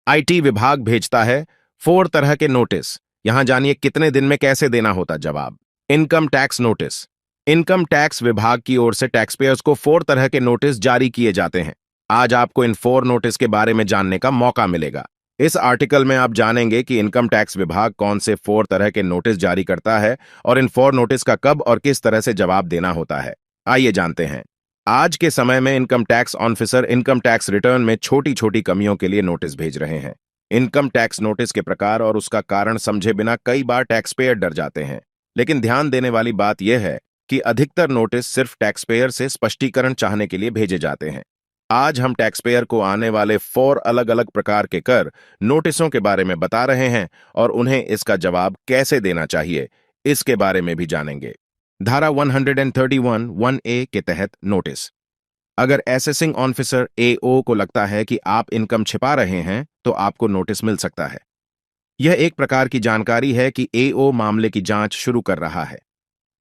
IT विभाग भेजता है 4 तरह के नोटिस। यहां जानिए कितने दिन में कैसे देना होता जवाब। Income tax notice. Income tax विभाग की ओर से टैक्स पेयर्स को 4 तरह के नोटिस जारी किए जाते हैं। आज आपको इन 4 नोटिस के बारे में जानने का मौका मिलेगा। इस आर्टिकल में आप जानेंगे कि इनकम टैक्स विभाग कौन से 4 तरह के नोटिस जारी करता है और इन 4 नोटिस का कब और किस तरह से जवाब देना होता है। आइए जानते हैं। आज के समय में income tax officer income tax return में छोटी छोटी कमियों के लिए नोटिस भेज रहे हैं। इनकम टैक्स नोटिस के प्रकार और उसका कारण समझे बिना कई बार टैक्स पेयर डर जाते हैं। लेकिन ध्यान देने वाली बात यह है कि अधिकतर नोटिस सिर्फ टैक्स पेयर से स्पष्टीकरण चाहने के लिए भेजे जाते हैं। आज हम टैक्स पेयर को आने वाले 4 अलग अलग प्रकार के कर नोटिसों के बारे में बता रहे हैं और उन्हें इसका जवाब कैसे देना चाहिए इसके बारे में भी जानेंगे। धारा 131(1)(a) के तहत नोटिस। अगर असेसिंग ऑफिसर एओ को लगता है कि आप इनकम छिपा रहे हैं तो आपको नोटिस मिल सकता है। यह एक प्रकार की जानकारी है कि एओ मामले की जांच शुरू कर रहा है।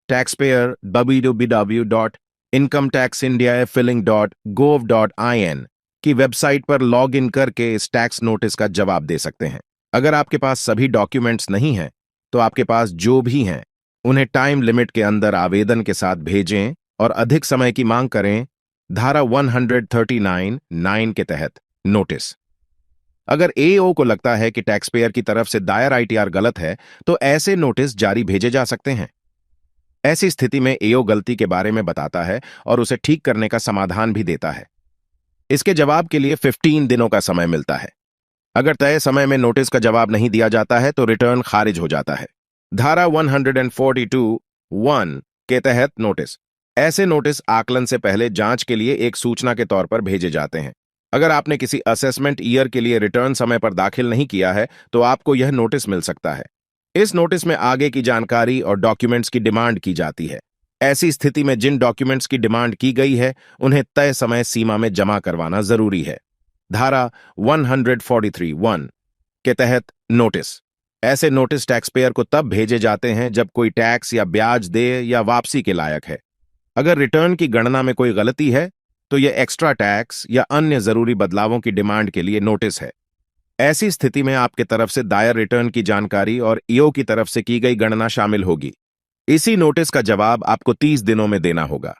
टैक्स पेयर www.incometaxindiafilling.gov.in की वेबसाइट पर लॉग इन करके इस टैक्स नोटिस का जवाब दे सकते हैं। अगर आपके पास सभी डॉक्यूमेंट्स नहीं हैं तो आपके पास जो भी हैं उन्हें टाइम लिमिट के अंदर आवेदन के साथ भेजें और अधिक समय की मांग करें। धारा 139(9) के तहत नोटिस। अगर एओ को लगता है कि टैक्स पेयर की तरफ से दायर आईटीआर गलत है तो ऐसे नोटिस जारी भेजे जा सकते हैं। ऐसी स्थिति में एओ गलती के बारे में बताता है और उसे ठीक करने का समाधान भी देता है। इसके जवाब के लिए 15 दिनों का समय मिलता है। अगर तय समय में नोटिस का जवाब नहीं दिया जाता है तो रिटर्न खारिज हो जाता है। धारा 142(1) के तहत नोटिस। ऐसे नोटिस आकलन से पहले जांच के लिए एक सूचना के तौर पर भेजे जाते हैं। अगर आपने किसी असेसमेंट ईयर के लिए रिटर्न समय पर दाखिल नहीं किया है तो आपको यह नोटिस मिल सकता है। इस नोटिस में आगे की जानकारी और डॉक्यूमेंट्स की डिमांड की जाती है। ऐसी स्थिति में जिन डॉक्यूमेंट्स की डिमांड की गई है उन्हें तय समय सीमा में जमा करवाना जरूरी है। धारा 143(1) के तहत नोटिस। ऐसे नोटिस टैक्स पेयर को तब भेजे जाते हैं जब कोई टैक्स या ब्याज दे या वापसी के लायक है। अगर रिटर्न की गणना में कोई गलती है तो यह एक्स्ट्रा टैक्स या अन्य जरूरी बदलावों की डिमांड के लिए नोटिस है। ऐसी स्थिति में आपके तरफ से दायर रिटर्न की जानकारी और ईओ की तरफ से की गई गणना शामिल होगी। इसी नोटिस का जवाब आपको 30 दिनों में देना होगा।